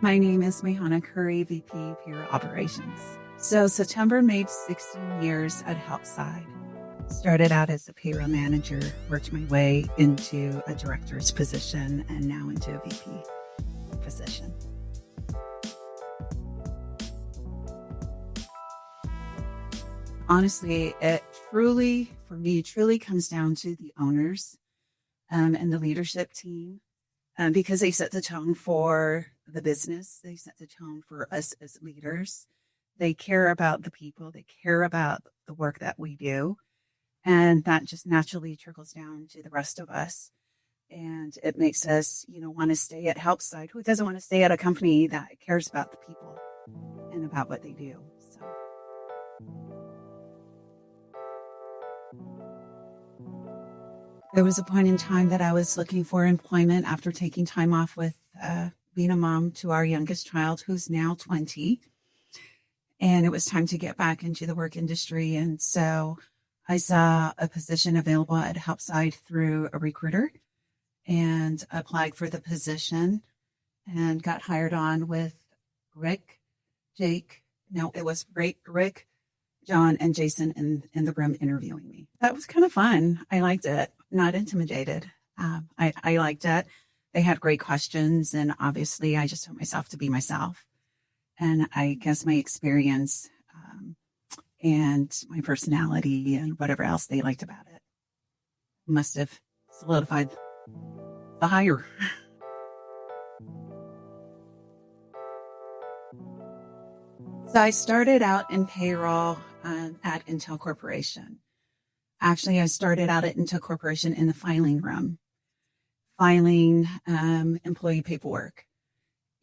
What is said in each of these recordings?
My name is Mehana Currie, VP Payroll Operations. So September made 16 years at Helpside. Started out as a payroll manager, worked my way into a director's position, and now into a VP position. Honestly, it for me, truly comes down to the owners and the leadership team. Because they set the tone for the business. They set the tone for us as leaders. They care about the people. They care about the work that we do. And that just naturally trickles down to the rest of us. And it makes us, want to stay at Helpside. Who doesn't want to stay at a company that cares about the people and about what they do? So. There was a point in time that I was looking for employment after taking time off with being a mom to our youngest child, who's now 20. And it was time to get back into the work industry. And so I saw a position available at Helpside through a recruiter and applied for the position and got hired on with Rick, John, and Jason in the room interviewing me. That was kind of fun. I liked it. Not intimidated. I liked it. They had great questions, and obviously I just told myself to be myself. And I guess my experience and my personality and whatever else they liked about it must have solidified the hire. So I started out in payroll at Intel Corporation. Actually, I started out at Intel Corporation in the filing room, filing employee paperwork.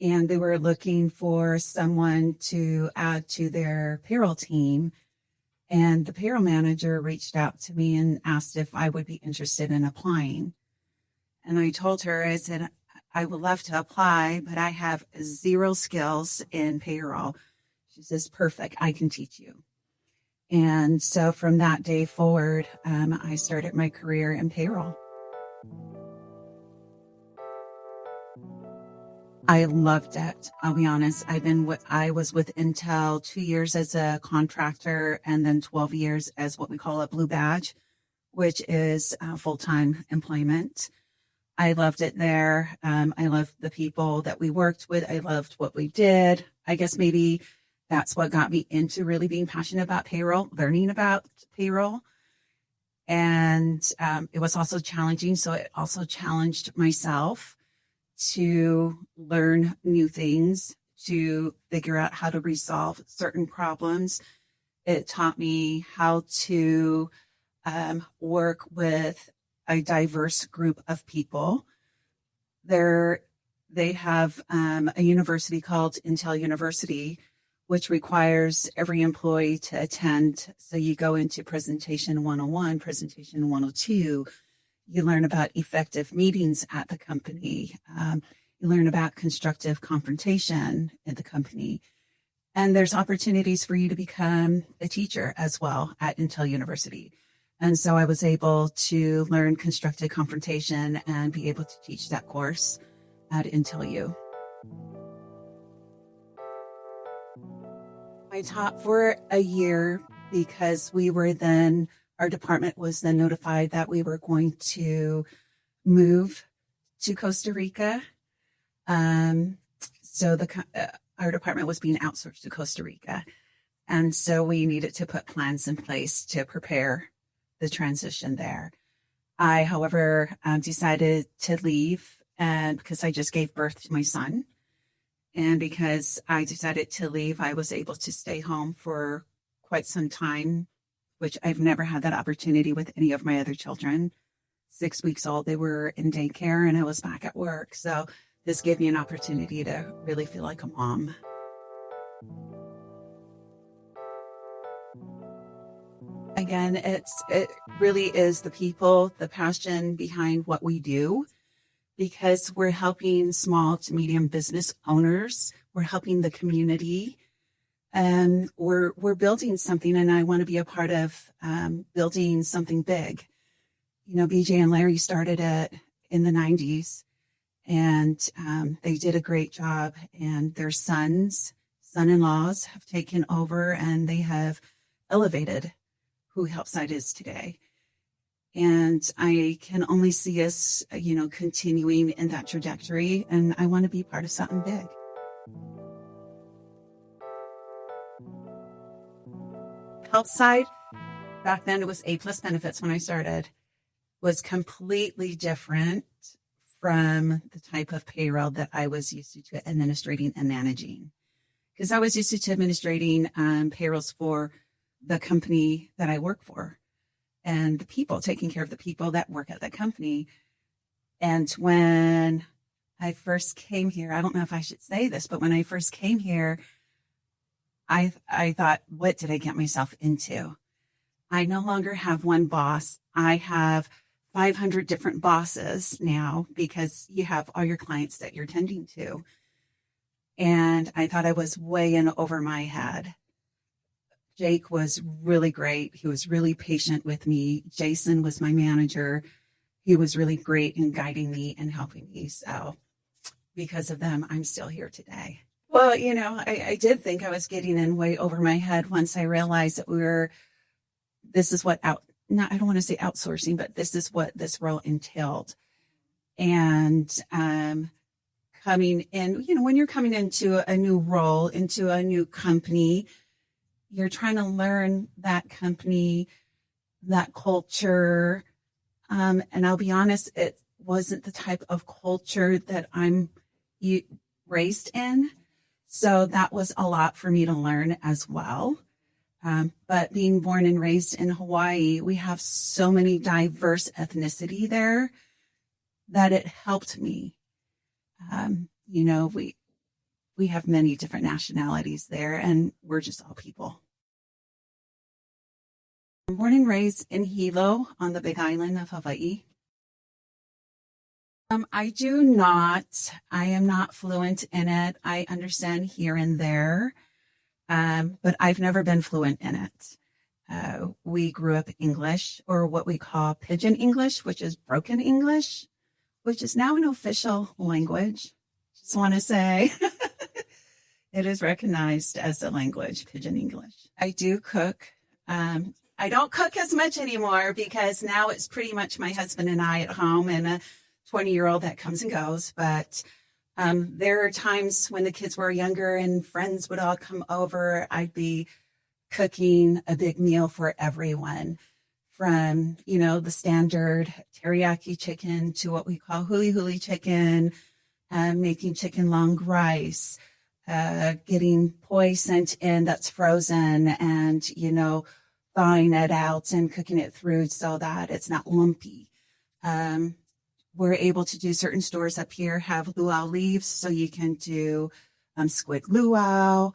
And they were looking for someone to add to their payroll team. And the payroll manager reached out to me and asked if I would be interested in applying. And I told her, I said, I would love to apply, but I have zero skills in payroll. She says, perfect, I can teach you. And so from that day forward, I started my career in payroll. I loved it. I'll be honest. I was with Intel 2 years as a contractor and then 12 years as what we call a blue badge, which is full-time employment. I loved it there. I loved the people that we worked with. I loved what we did. I guess maybe that's what got me into really being passionate about payroll, learning about payroll. And it was also challenging. So it also challenged myself to learn new things, to figure out how to resolve certain problems. It taught me how to work with a diverse group of people. They have a university called Intel University, which requires every employee to attend. So you go into presentation 101, presentation 102. You learn about effective meetings at the company. You learn about constructive confrontation in the company. And there's opportunities for you to become a teacher as well at Intel University. And so I was able to learn constructive confrontation and be able to teach that course at Intel U. I taught for a year because our department was then notified that we were going to move to Costa Rica. So our department was being outsourced to Costa Rica. And so we needed to put plans in place to prepare the transition there. I, however, decided to leave and because I just gave birth to my son. And because I decided to leave, I was able to stay home for quite some time, which I've never had that opportunity with any of my other children. 6 weeks old, they were in daycare and I was back at work. So this gave me an opportunity to really feel like a mom. Again, it really is the people, the passion behind what we do, because we're helping small to medium business owners. We're helping the community. And we're building something, and I want to be a part of building something big. BJ and Larry started it in the 90s, And they did a great job. And their son-in-laws have taken over, and they have elevated who Helpside is today. And I can only see us, continuing in that trajectory. And I want to be part of something big. Helpside, back then it was A+ benefits when I started, was completely different from the type of payroll that I was used to administrating and managing. Because I was used to administrating payrolls for the company that I work for and the people, taking care of the people that work at the company. And when I first came here, I don't know if I should say this, but when I first came here, I thought, what did I get myself into? I no longer have one boss. I have 500 different bosses now because you have all your clients that you're tending to. And I thought I was way in over my head. Jake was really great. He was really patient with me. Jason was my manager. He was really great in guiding me and helping me. So because of them, I'm still here today. Well, I did think I was getting in way over my head once I realized that this is what I don't want to say outsourcing, but this is what this role entailed. And coming in, when you're coming into a new role, into a new company, you're trying to learn that company, that culture. And I'll be honest, it wasn't the type of culture that I'm raised in. So that was a lot for me to learn as well. But being born and raised in Hawaii, we have so many diverse ethnicity there that it helped me. We have many different nationalities there, and we're just all people. I'm born and raised in Hilo on the Big Island of Hawaii. I am not fluent in it. I understand here and there, but I've never been fluent in it. We grew up English, or what we call Pidgin English, which is broken English, which is now an official language. Just want to say it is recognized as a language, Pidgin English. I do cook. I don't cook as much anymore because now it's pretty much my husband and I at home and a 20-year-old that comes and goes. But there are times when the kids were younger and friends would all come over, I'd be cooking a big meal for everyone, from, the standard teriyaki chicken to what we call huli huli chicken, making chicken long rice, getting poi sent in that's frozen and, thawing it out and cooking it through so that it's not lumpy. We're able to do certain stores up here have luau leaves, so you can do squid luau.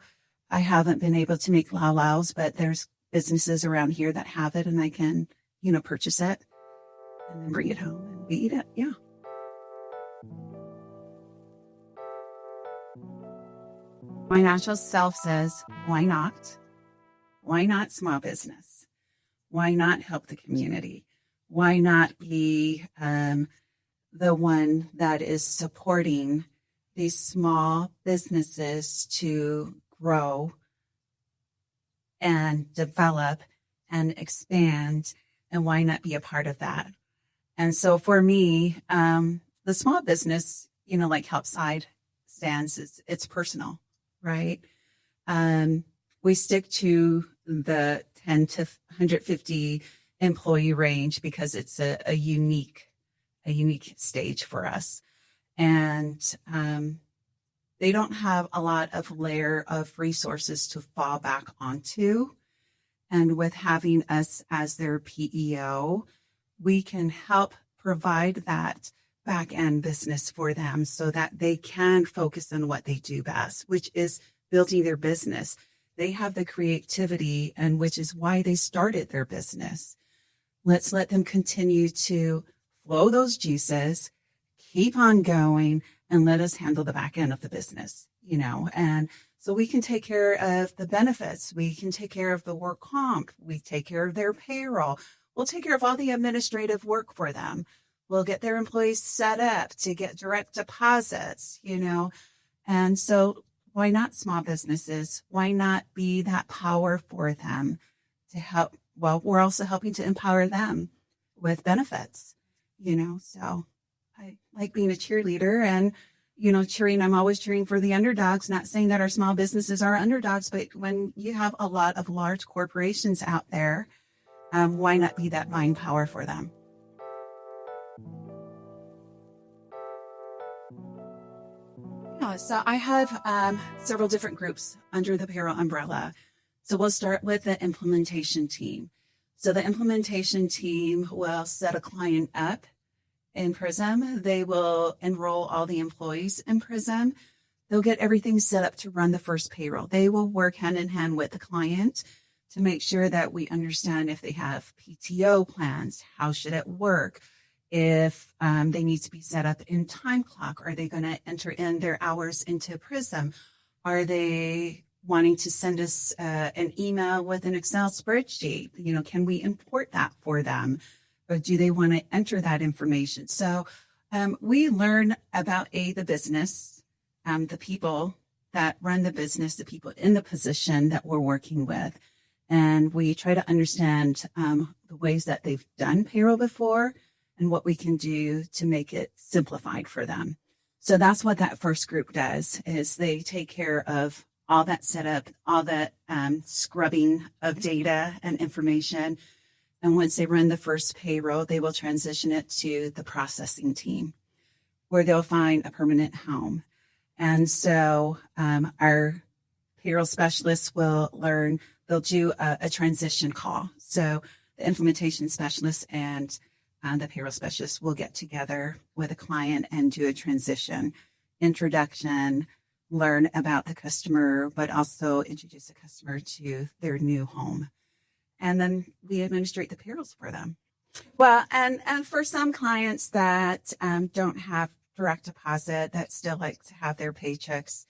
I haven't been able to make laulaus, but there's businesses around here that have it, and I can, purchase it and then bring it home and we eat it. Yeah. My natural self says, why not? Why not small business? Why not help the community? Why not be the one that is supporting these small businesses to grow and develop and expand? And why not be a part of that? And so for me, the small business, like Helpside stands, it's personal, right? We stick to the 10 to 150 employee range because it's a unique stage for us. And they don't have a lot of layer of resources to fall back onto. And with having us as their PEO, we can help provide that back end business for them so that they can focus on what they do best, which is building their business. They have the creativity, and which is why they started their business. Let's let them continue to flow those juices, keep on going, and let us handle the back end of the business, and so we can take care of the benefits. We can take care of the work comp. We take care of their payroll. We'll take care of all the administrative work for them. will get their employees set up to get direct deposits, And so why not small businesses? Why not be that power for them to help? Well, we're also helping to empower them with benefits, so I like being a cheerleader and, cheering. I'm always cheering for the underdogs, not saying that our small businesses are underdogs, but when you have a lot of large corporations out there, why not be that buying power for them? Yeah, so I have several different groups under the payroll umbrella. So we'll start with the implementation team. So the implementation team will set a client up in Prism. They will enroll all the employees in Prism. They'll get everything set up to run the first payroll. They will work hand in hand with the client to make sure that we understand if they have PTO plans, how should it work, if they need to be set up in time clock, are they going to enter in their hours into Prism? Are they wanting to send us an email with an Excel spreadsheet? Can we import that for them? Or do they want to enter that information? So we learn about the business, the people that run the business, the people in the position that we're working with. And we try to understand the ways that they've done payroll before and what we can do to make it simplified for them. So that's what that first group does, is they take care of all that setup, all that scrubbing of data and information. And once they run the first payroll, they will transition it to the processing team, where they'll find a permanent home. And so our payroll specialists will learn, they'll do a transition call. So the implementation specialist and the payroll specialist will get together with a client and do a transition introduction, learn about the customer, but also introduce the customer to their new home. And then we administrate the payrolls for them. Well, and for some clients that don't have direct deposit, that still like to have their paychecks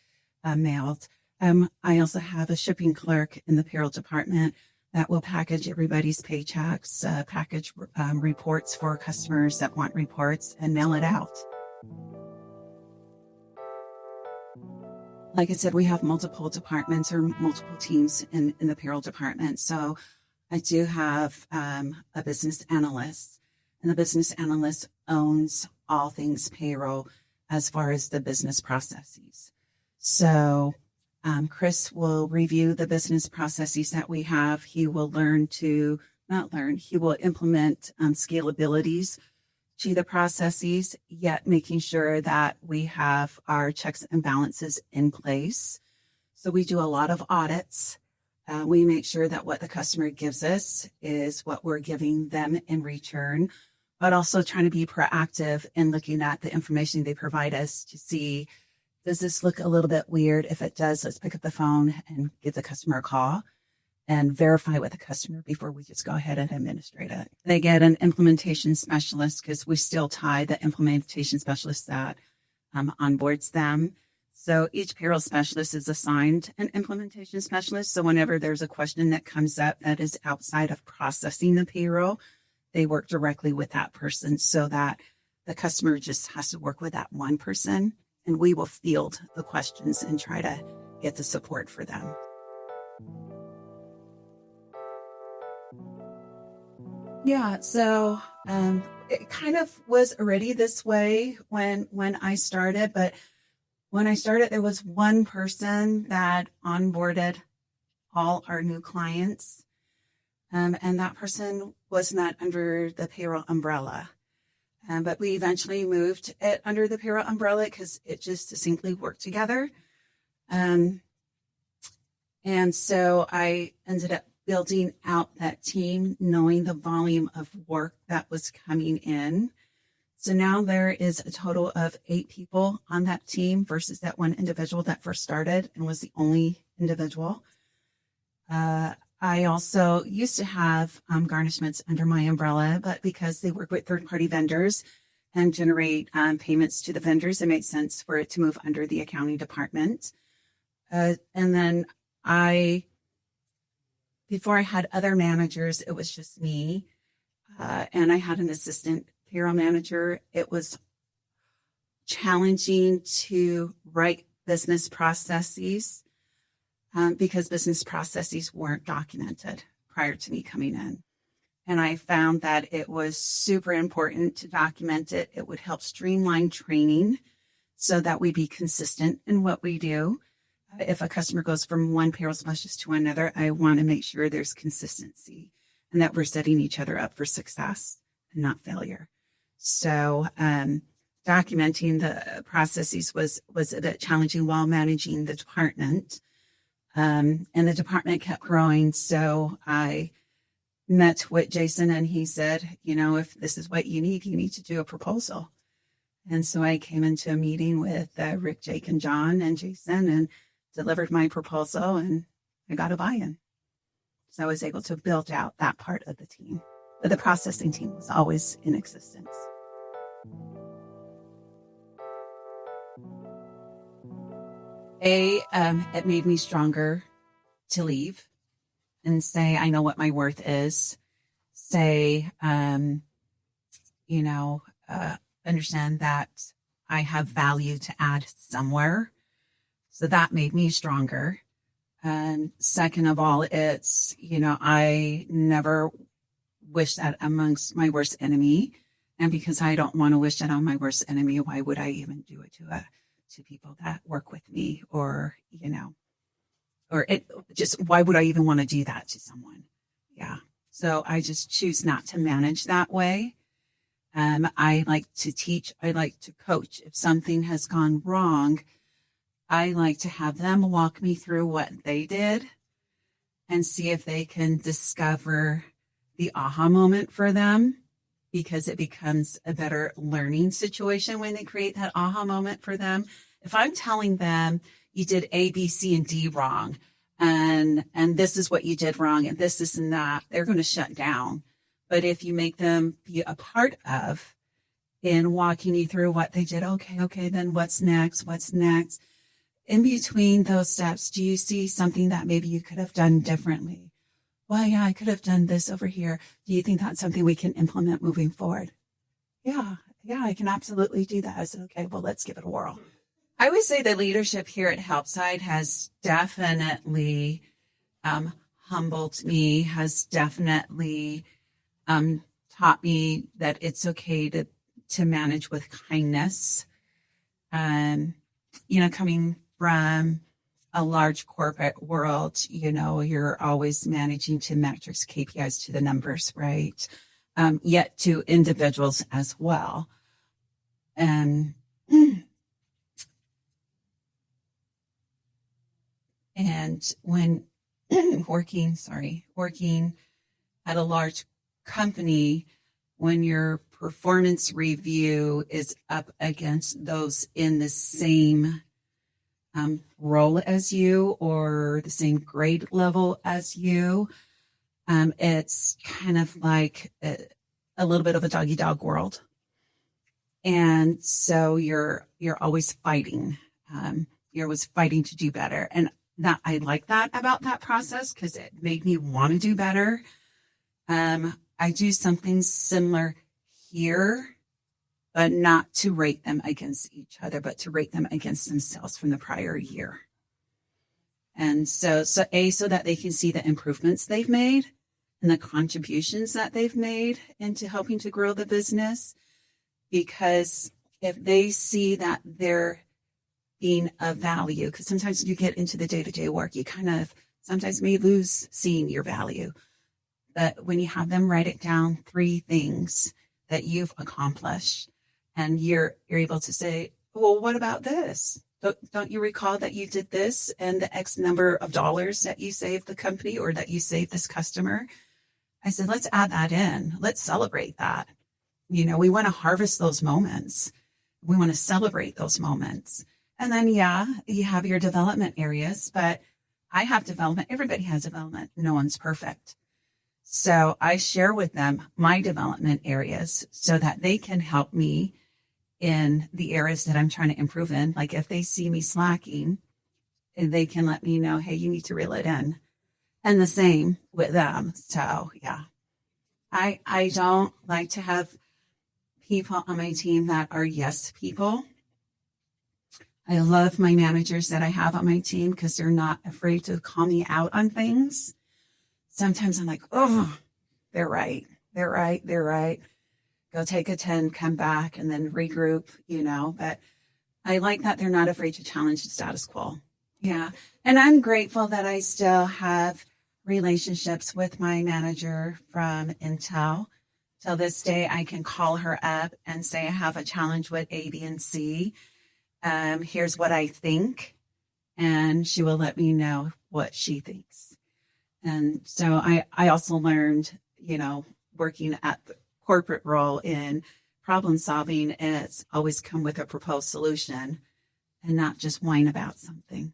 mailed, I also have a shipping clerk in the payroll department that will package everybody's paychecks, package reports for customers that want reports, and mail it out. Like I said, we have multiple departments or multiple teams in the payroll department. So I do have a business analyst, and the business analyst owns all things payroll as far as the business processes. So Chris will review the business processes that we have. He will he will implement scalabilities to the processes, yet making sure that we have our checks and balances in place. So we do a lot of audits. We make sure that what the customer gives us is what we're giving them in return, but also trying to be proactive in looking at the information they provide us to see, does this look a little bit weird? If it does, let's pick up the phone and give the customer a call and verify with the customer before we just go ahead and administrate it. They get an implementation specialist because we still tie the implementation specialist that onboards them. So each payroll specialist is assigned an implementation specialist. So whenever there's a question that comes up that is outside of processing the payroll, they work directly with that person so that the customer just has to work with that one person, and we will field the questions and try to get the support for them. Yeah, so it kind of was already this way when I started, but when I started, there was one person that onboarded all our new clients, and that person was not under the payroll umbrella. But we eventually moved it under the payroll umbrella because it just distinctly worked together. And so I ended up building out that team, knowing the volume of work that was coming in. So now there is a total of 8 people on that team versus that one individual that first started and was the only individual. I also used to have garnishments under my umbrella, but because they work with third-party vendors and generate payments to the vendors, it made sense for it to move under the accounting department. And then before I had other managers, it was just me, and I had an assistant payroll manager, it was challenging to write business processes because business processes weren't documented prior to me coming in. And I found that it was super important to document it. It would help streamline training so that we be consistent in what we do. If a customer goes from one payroll specialist to another, I want to make sure there's consistency and that we're setting each other up for success and not failure. So documenting the processes was a bit challenging while managing the department. And the department kept growing. So I met with Jason and he said, if this is what you need to do a proposal. And so I came into a meeting with Rick, Jake, and John and Jason and delivered my proposal, and I got a buy-in. So I was able to build out that part of the team. But the processing team was always in existence. It made me stronger to leave and say, I know what my worth is. Say, understand that I have value to add somewhere. So that made me stronger. Second of all, it's, I never wish that amongst my worst enemy. And because I don't want to wish that on my worst enemy, why would I even do it to people that work with me or why would I even want to do that to someone? Yeah. So I just choose not to manage that way. I like to teach. I like to coach. If something has gone wrong, I like to have them walk me through what they did and see if they can discover the aha moment for them, because it becomes a better learning situation when they create that aha moment for them. If I'm telling them you did A, B, C, and D wrong, and this is what you did wrong, and this and that, they're going to shut down. But if you make them be a part of in walking you through what they did, okay, then what's next? In between those steps, do you see something that maybe you could have done differently? Well, yeah, I could have done this over here. Do you think that's something we can implement moving forward? Yeah, I can absolutely do that. I said, okay, well, let's give it a whirl. I would say the leadership here at Helpside has definitely humbled me, has definitely taught me that it's okay to manage with kindness. Coming from a large corporate world, you're always managing to metrics, KPIs to the numbers, right? Yet to individuals as well. And when working at a large company, when your performance review is up against those in the same role as you or the same grade level as you, it's kind of like a little bit of a dog-eat-dog world. And so you're always fighting. You're always fighting to do better. And that I like that about that process because it made me want to do better. I do something similar here, but not to rate them against each other, but to rate them against themselves from the prior year. And so that they can see the improvements they've made and the contributions that they've made into helping to grow the business. Because if they see that they're being of value, because sometimes you get into the day-to-day work, you kind of sometimes may lose seeing your value. But when you have them write it down, 3 things that you've accomplished, and you're able to say, well, what about this? Don't you recall that you did this and the X number of dollars that you saved the company or that you saved this customer? I said, let's add that in. Let's celebrate that. We want to harvest those moments. We want to celebrate those moments. And then, you have your development areas, but I have development. Everybody has development. No one's perfect. So I share with them my development areas so that they can help me in the areas that I'm trying to improve in. Like if they see me slacking, they can let me know, hey, you need to reel it in. And the same with them. So, I don't like to have people on my team that are yes people. I love my managers that I have on my team because they're not afraid to call me out on things. Sometimes I'm like, oh, they're right. They're right. They're right. Go take a 10, come back, and then regroup, But I like that they're not afraid to challenge the status quo. Yeah. And I'm grateful that I still have relationships with my manager from Intel. Till this day, I can call her up and say, I have a challenge with A, B, and C. Here's what I think. And she will let me know what she thinks. And so I also learned, working at the corporate role in problem solving, it's always come with a proposed solution and not just whine about something,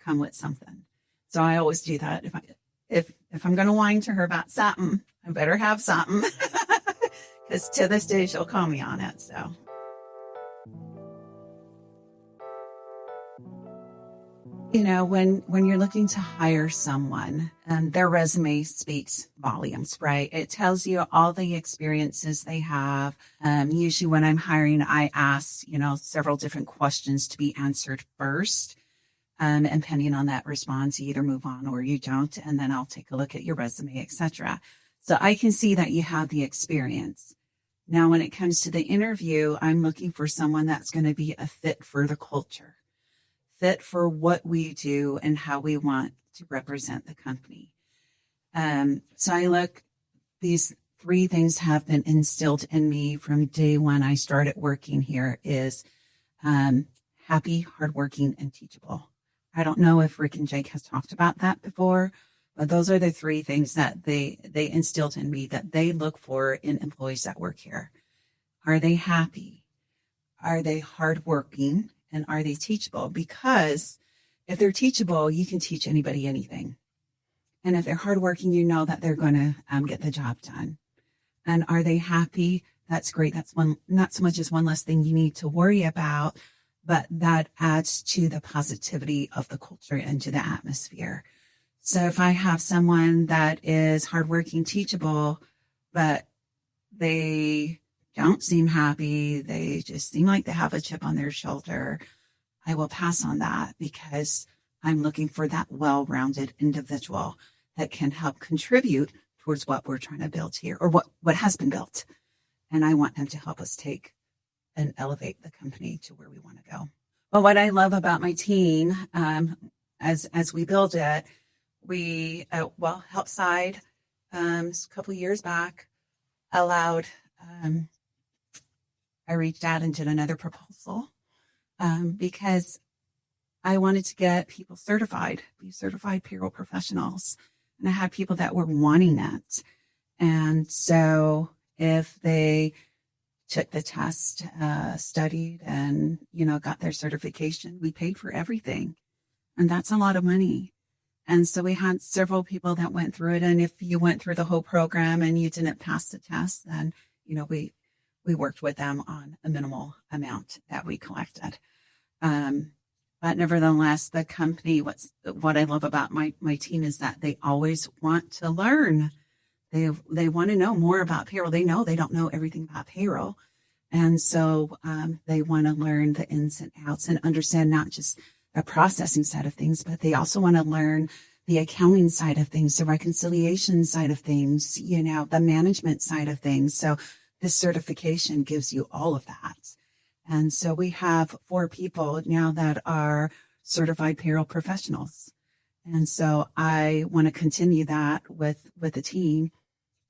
come with something. So I always do that. If I'm going to whine to her about something, I better have something because to this day, she'll call me on it. So. When you're looking to hire someone, their resume speaks volumes, right? It tells you all the experiences they have. Usually when I'm hiring, I ask, several different questions to be answered first. And depending on that response, you either move on or you don't. And then I'll take a look at your resume, etc. So I can see that you have the experience. Now, when it comes to the interview, I'm looking for someone that's going to be a fit for the culture. Fit for what we do and how we want to represent the company. So I look, these 3 things have been instilled in me from day one I started working here is happy, hardworking, and teachable. I don't know if Rick and Jake has talked about that before, but those are the 3 things that they instilled in me that they look for in employees that work here. Are they happy? Are they hardworking? And are they teachable? Because if they're teachable, you can teach anybody anything. And if they're hardworking, you know that they're going to get the job done. And are they happy? That's great. That's not so much as one less thing you need to worry about, but that adds to the positivity of the culture and to the atmosphere. So if I have someone that is hardworking, teachable, but they don't seem happy, they just seem like they have a chip on their shoulder, I will pass on that because I'm looking for that well-rounded individual that can help contribute towards what we're trying to build here or what has been built. And I want them to help us take and elevate the company to where we want to go. But what I love about my team, as we build it, Helpside, a couple of years back, allowed I reached out and did another proposal because I wanted to get people be certified payroll professionals. And I had people that were wanting that. And so if they took the test, studied and, got their certification, we paid for everything. And that's a lot of money. And so we had several people that went through it. And if you went through the whole program and you didn't pass the test, then, we worked with them on a minimal amount that we collected. But nevertheless, the company, what I love about my team is that they always want to learn. They want to know more about payroll. They know they don't know everything about payroll. And so they want to learn the ins and outs and understand not just the processing side of things, but they also want to learn the accounting side of things, the reconciliation side of things, the management side of things. So this certification gives you all of that. And so we have 4 people now that are certified payroll professionals. And so I want to continue that with the team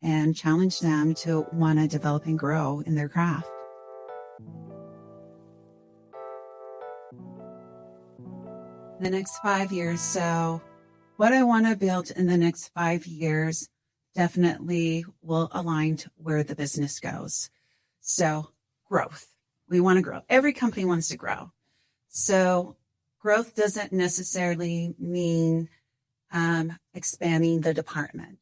and challenge them to want to develop and grow in their craft. The next 5 years. So what I want to build in the next 5 years definitely will align to where the business goes. So growth. We want to grow. Every company wants to grow. So growth doesn't necessarily mean expanding the department.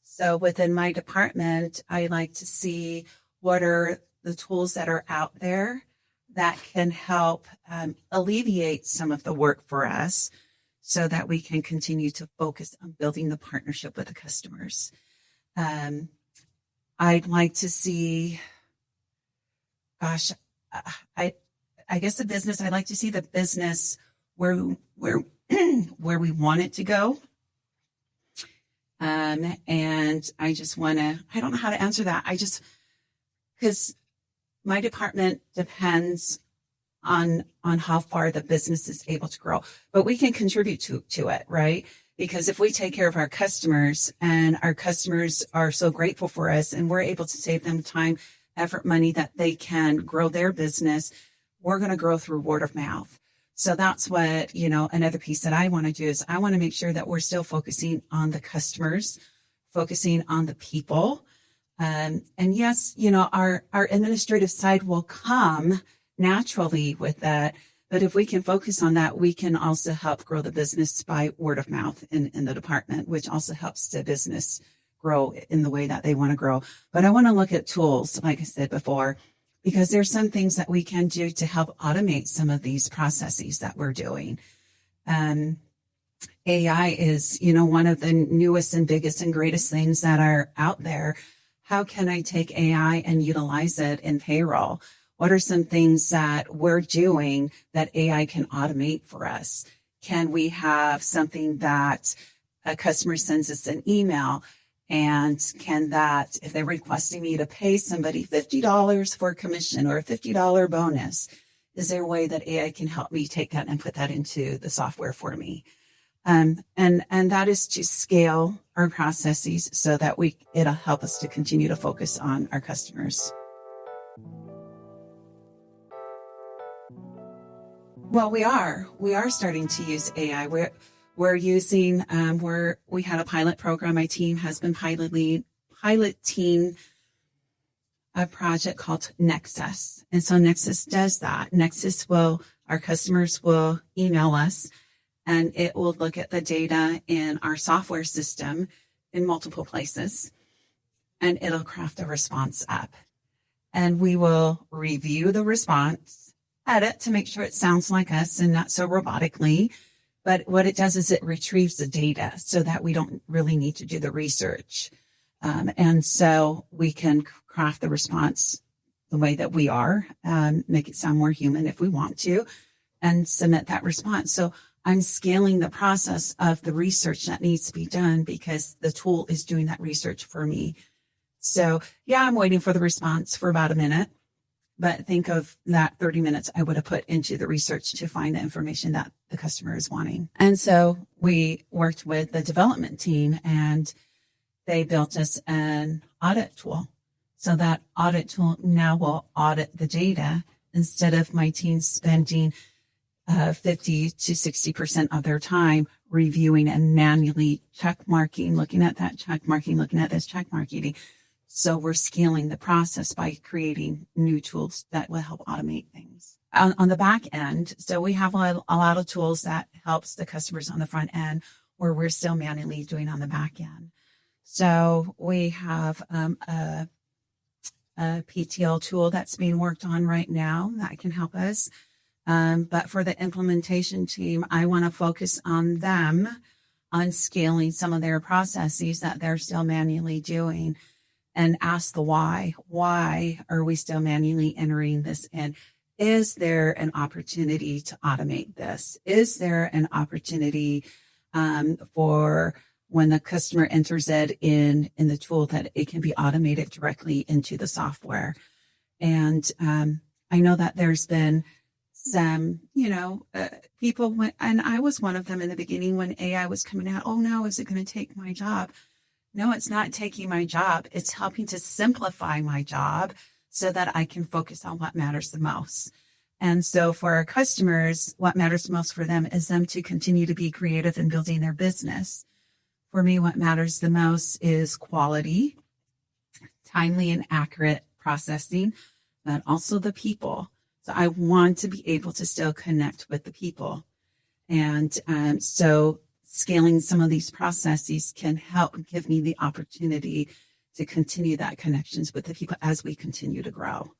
So within my department, I like to see what are the tools that are out there that can help alleviate some of the work for us so that we can continue to focus on building the partnership with the customers. I'd like to see gosh, I I guess the business, I'd like to see the business where where we want it to go. And I just want to, I don't know how to answer that. Because my department depends on how far the business is able to grow, but we can contribute to it, right? Because if we take care of our customers and our customers are so grateful for us and we're able to save them time, effort, money that they can grow their business, we're going to grow through word of mouth. So that's what, another piece that I want to do is I want to make sure that we're still focusing on the customers, focusing on the people. And yes, our administrative side will come naturally with that. But if we can focus on that, we can also help grow the business by word of mouth in the department, which also helps the business grow in the way that they want to grow. But I want to look at tools, like I said before, because there's some things that we can do to help automate some of these processes that we're doing. AI is, one of the newest and biggest and greatest things that are out there. How can I take AI and utilize it in payroll? What are some things that we're doing that AI can automate for us? Can we have something that a customer sends us an email, and can that, if they're requesting me to pay somebody $50 for a commission or a $50 bonus, is there a way that AI can help me take that and put that into the software for me? And that is to scale our processes so that it'll help us to continue to focus on our customers. Well, we are starting to use AI. We're using, we had a pilot program. My team has been piloting a project called Nexus. And so Nexus does that. Our customers will email us, and it will look at the data in our software system in multiple places, and it'll craft a response up. And we will review the response, edit to make sure it sounds like us and not so robotically. But what it does is it retrieves the data so that we don't really need to do the research. And so we can craft the response the way that we are, make it sound more human if we want to, and submit that response. So I'm scaling the process of the research that needs to be done because the tool is doing that research for me. So yeah, I'm waiting for the response for about a minute. But think of that 30 minutes I would have put into the research to find the information that the customer is wanting. And so we worked with the development team, and they built us an audit tool. So that audit tool now will audit the data instead of my team spending 50 to 60% of their time reviewing and manually check marking, looking at that check marking, looking at this check marking. So we're scaling the process by creating new tools that will help automate things. On the back end, so we have a lot of tools that helps the customers on the front end, where we're still manually doing on the back end. So we have a PTL tool that's being worked on right now that can help us. But for the implementation team, I want to focus on them, on scaling some of their processes that they're still manually doing, and ask the why. Why are we still manually entering this in? Is there an opportunity to automate this? Is there an opportunity for when the customer enters it in the tool that it can be automated directly into the software? And I know that there's been some, people and I was one of them in the beginning when AI was coming out. Oh no, is it going to take my job? No, it's not taking my job. It's helping to simplify my job so that I can focus on what matters the most. And so for our customers, what matters most for them is them to continue to be creative in building their business. For me, what matters the most is quality, timely and accurate processing, but also the people. So I want to be able to still connect with the people. And so scaling some of these processes can help give me the opportunity to continue that connections with the people as we continue to grow.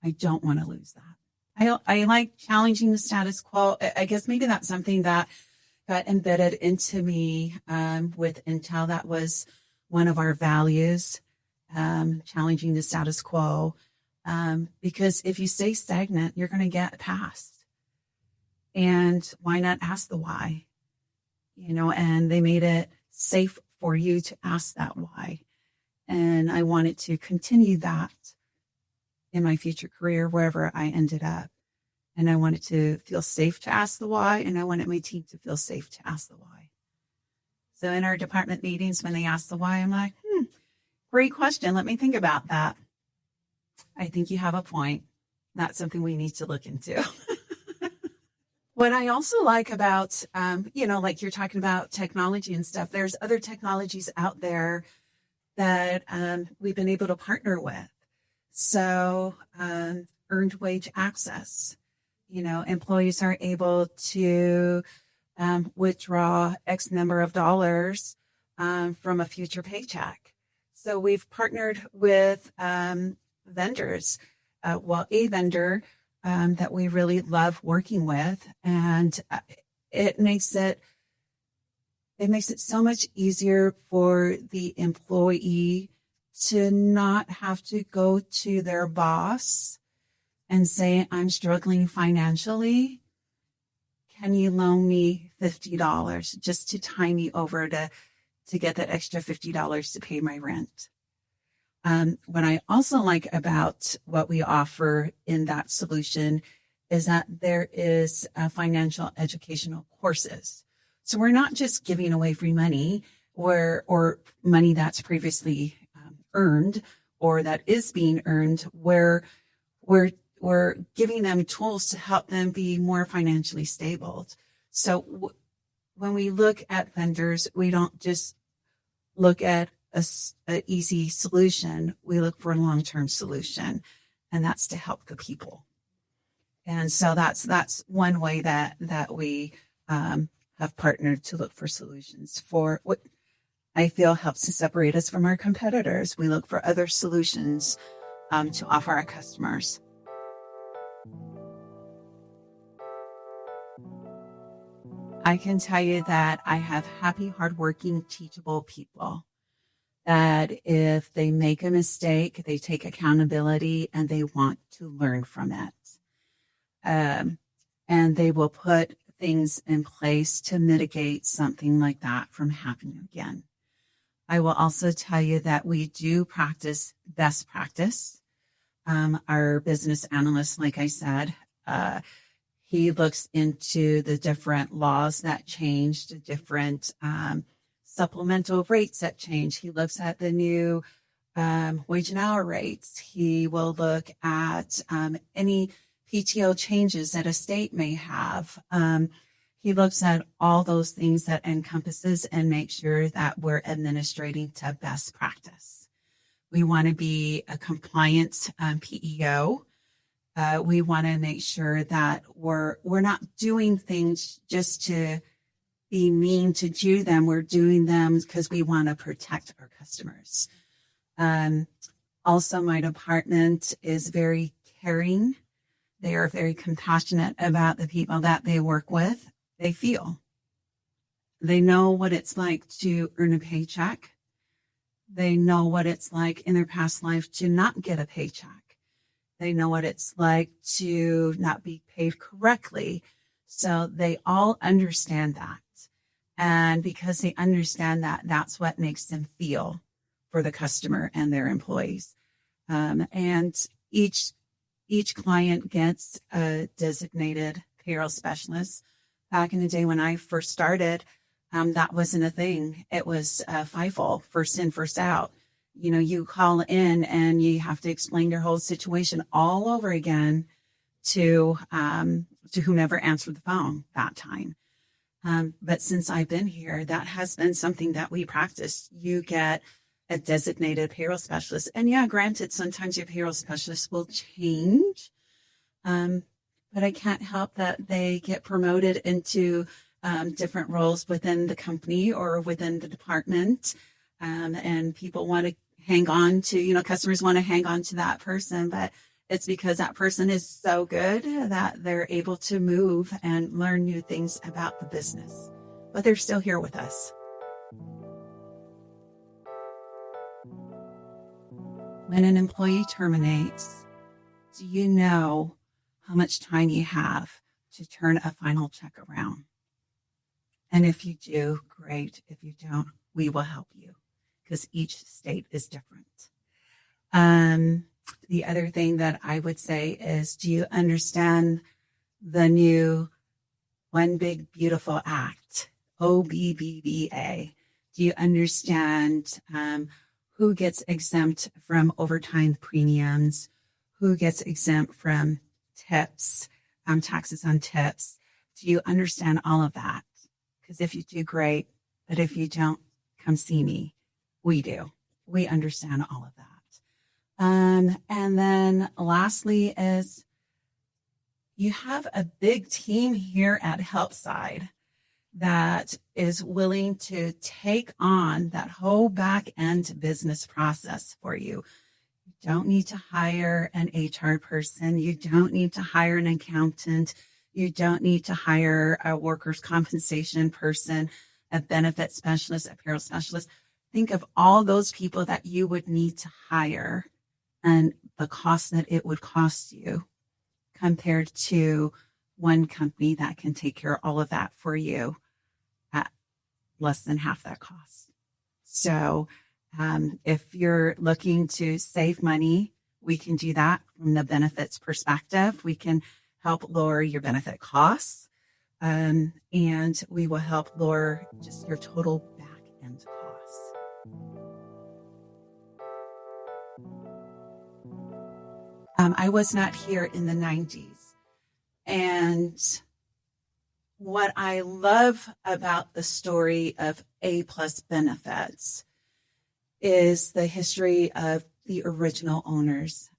I don't want to lose that. I like challenging the status quo. I guess maybe that's something that got embedded into me with Intel. That was one of our values, challenging the status quo. Because if you stay stagnant, you're going to get past. And why not ask the why? And they made it safe for you to ask that why. And I wanted to continue that in my future career, wherever I ended up. And I wanted to feel safe to ask the why. And I wanted my team to feel safe to ask the why. So in our department meetings, when they ask the why, I'm like, great question. Let me think about that. I think you have a point. That's something we need to look into. What I also like about, like you're talking about technology and stuff, there's other technologies out there that we've been able to partner with. So earned wage access, employees are able to withdraw X number of dollars from a future paycheck. So we've partnered with vendors, a vendor that we really love working with, and it makes it so much easier for the employee to not have to go to their boss and say, I'm struggling financially. Can you loan me $50 just to tie me over to get that extra $50 to pay my rent? What I also like about what we offer in that solution is that there is financial educational courses. So we're not just giving away free money or money that's previously earned or that is being earned, where we're giving them tools to help them be more financially stable. So when we look at vendors, we don't just look at an easy solution. We look for a long-term solution, and that's to help the people. And so that's one way that we have partnered to look for solutions for what I feel helps to separate us from our competitors. We look for other solutions to offer our customers. I can tell you that I have happy, hardworking, teachable people that if they make a mistake, they take accountability and they want to learn from it. And they will put things in place to mitigate something like that from happening again. I will also tell you that we do practice best practice. Our business analyst, like I said, he looks into the different laws that changed, the different supplemental rates that change. He looks at the new wage and hour rates. He will look at any PTO changes that a state may have. He looks at all those things that encompasses and make sure that we're administrating to best practice. We want to be a compliant PEO. We want to make sure that we're not doing things just to be mean to do them. We're doing them because we want to protect our customers. Also, my department is very caring. They are very compassionate about the people that they work with. They feel. They know what it's like to earn a paycheck. They know what it's like in their past life to not get a paycheck. They know what it's like to not be paid correctly. So they all understand that. And because they understand that, that's what makes them feel for the customer and their employees. And each client gets a designated payroll specialist. Back in the day when I first started, that wasn't a thing. It was FIFO, first in, first out. You call in and you have to explain your whole situation all over again to whomever answered the phone that time. But since I've been here, that has been something that we practice. You get a designated payroll specialist. And yeah, granted, sometimes your payroll specialist will change. But I can't help that they get promoted into different roles within the company or within the department. And people want to hang on to, customers want to hang on to that person, but it's because that person is so good that they're able to move and learn new things about the business, but they're still here with us. When an employee terminates, Do you know how much time you have to turn a final check around? And if you do, great. If you don't, we will help you because each state is different. The other thing that I would say is, do you understand the new One Big Beautiful Act, OBBBA? Do you understand who gets exempt from overtime premiums? Who gets exempt from tips, taxes on tips? Do you understand all of that? Because if you do, great. But if you don't, come see me. We do. We understand all of that. And then lastly is you have a big team here at Helpside that is willing to take on that whole back end business process for you. You don't need to hire an HR person. You don't need to hire an accountant. You don't need to hire a workers' compensation person, a benefit specialist, a payroll specialist. Think of all those people that you would need to hire and the cost that it would cost you compared to one company that can take care of all of that for you at less than half that cost. So if you're looking to save money, we can do that from the benefits perspective. We can help lower your benefit costs, and we will help lower just your total back end costs. I was not here in the 90s. And what I love about the story of A+ benefits is the history of the original owners.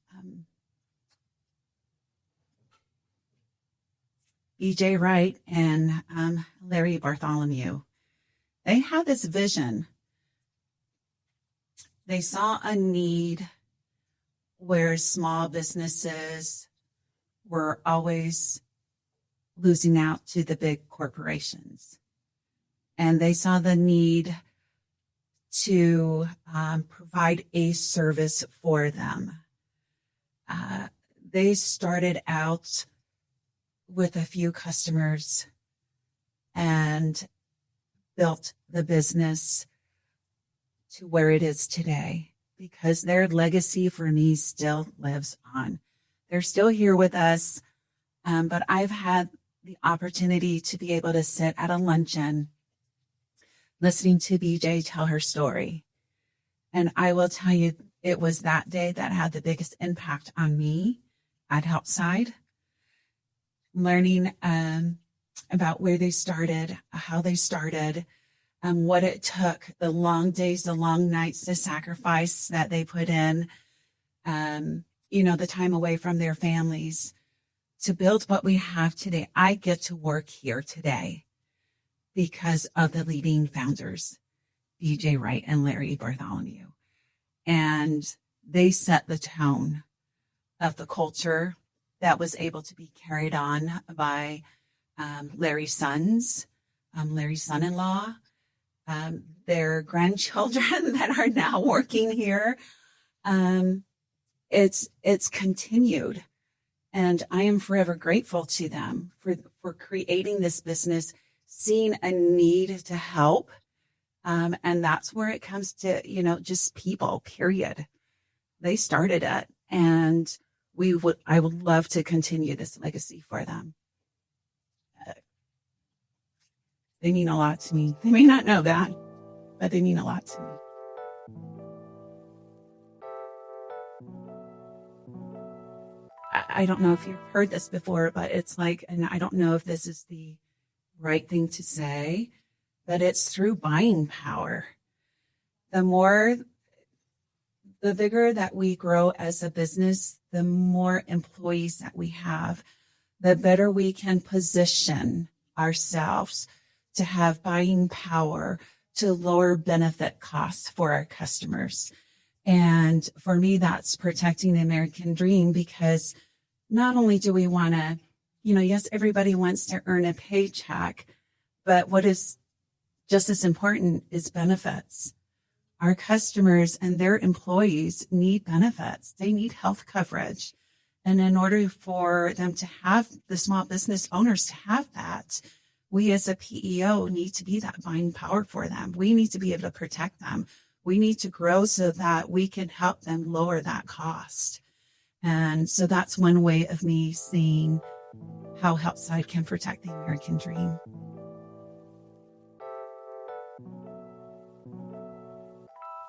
B.J. Wright and Larry Bartholomew. They had this vision. They saw a need where small businesses were always losing out to the big corporations. And they saw the need to provide a service for them. They started out with a few customers and built the business to where it is today, because their legacy for me still lives on. They're still here with us, but I've had the opportunity to be able to sit at a luncheon listening to BJ tell her story. And I will tell you, it was that day that had the biggest impact on me at Helpside, learning about where they started, how they started, what it took, the long days, the long nights, the sacrifice that they put in, the time away from their families to build what we have today. I get to work here today because of the leading founders, B.J. Wright and Larry Bartholomew. And they set the tone of the culture that was able to be carried on by Larry's sons, Larry's son-in-law, their grandchildren that are now working here. It's continued. And I am forever grateful to them for creating this business, seeing a need to help. And that's where it comes to, just people, period. They started it, and I would love to continue this legacy for them. They mean a lot to me. They may not know that, but they mean a lot to me. I don't know if you've heard this before, but it's like, and I don't know if this is the right thing to say, but it's through buying power. The bigger that we grow as a business, the more employees that we have, the better we can position ourselves to have buying power to lower benefit costs for our customers. And for me, that's protecting the American dream, because not only do we want to, yes, everybody wants to earn a paycheck, but what is just as important is benefits. Our customers and their employees need benefits. They need health coverage. And in order for them to have the small business owners to have that, we as a PEO need to be that buying power for them. We need to be able to protect them. We need to grow so that we can help them lower that cost. And so that's one way of me seeing how Helpside can protect the American dream.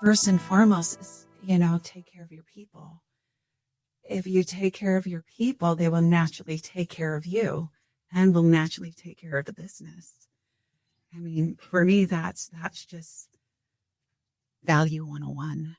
First and foremost is, take care of your people. If you take care of your people, they will naturally take care of you and will naturally take care of the business. I mean, for me, that's just value 101.